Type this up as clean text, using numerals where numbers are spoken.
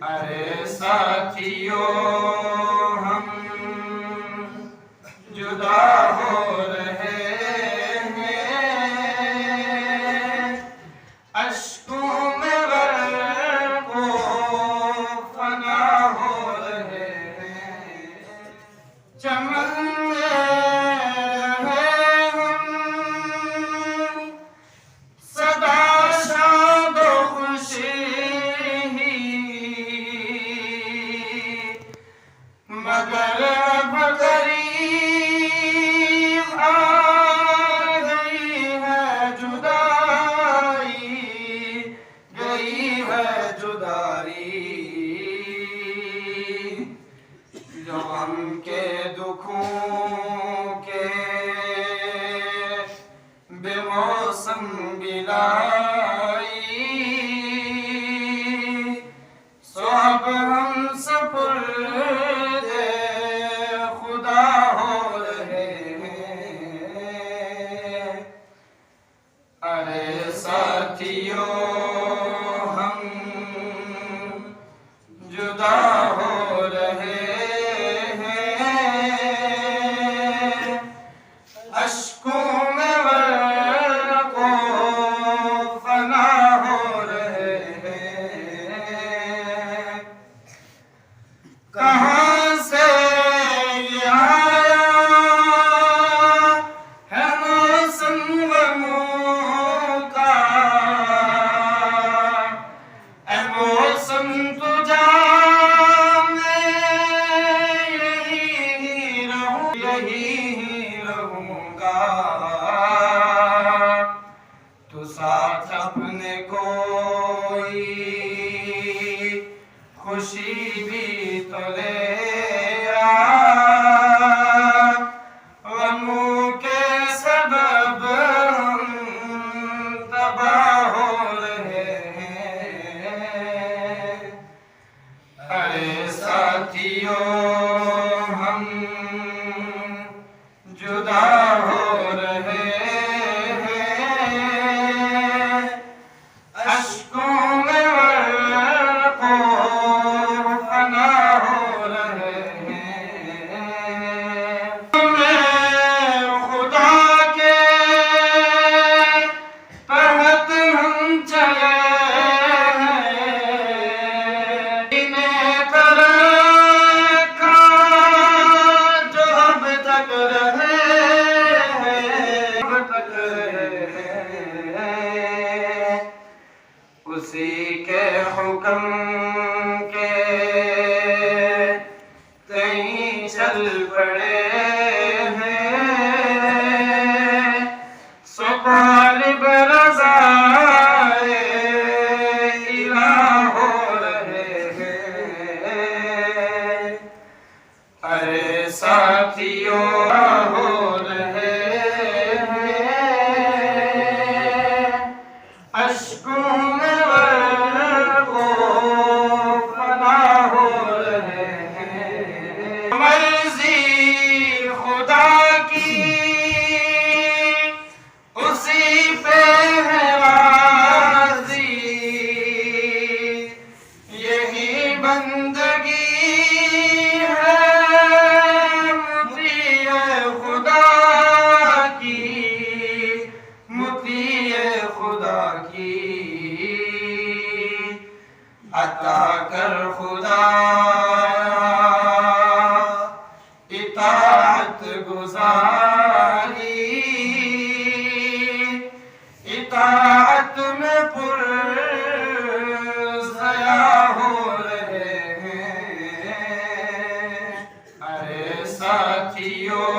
अरे साथियों हम जुदा हो रहे हैं, अश्कों में बरको फना हो रहे हैं, चमन में रहे हम सदा शाद खुशी, मगर अब करीब आ गई है जुदाई, गई है जुदाई, जो हम के दुखों के बेमौसम बिलाई, सो अब हम सपुर्दे खुदा हो रहे हैं। अरे साथियों हम जुदा हो रहे हैं, अश्कों में बरको फना हो रहे हैं। कहाँ से ये आया है मौसम गमों का, ऐ मौसम तू जाने यही रहूंगा, तू साथ अपने कोई खुशी भी तो ले आ, गमों के सबब हम तबाह हो रहे हैं। अरे साथियों हम जुदा हो रहे हैं, अश्कों में बरको फना हो रहे हैं। मैं खुदा के तहत हम चले हैं, इन्हें तरक्का जो अब तक रहे हैं, अब तक रहे हैं, उसी के हुक्म के कहीं चल पड़े हैं, सो गालिब रज़ाए इलाह हो रहे हैं। अरे साथियों हो रहे हैं, अश्कों में बरको फना हो रहे हैं। मर्जी खुदा की उसी पे है राज़ी, यही बंदगी है मुतीए खुदा की, मुतीए खुदा की, अता कर खुदा इताअत गुज़ारी, इताअत में पुरज़या हो रहे हैं। अरे साथियों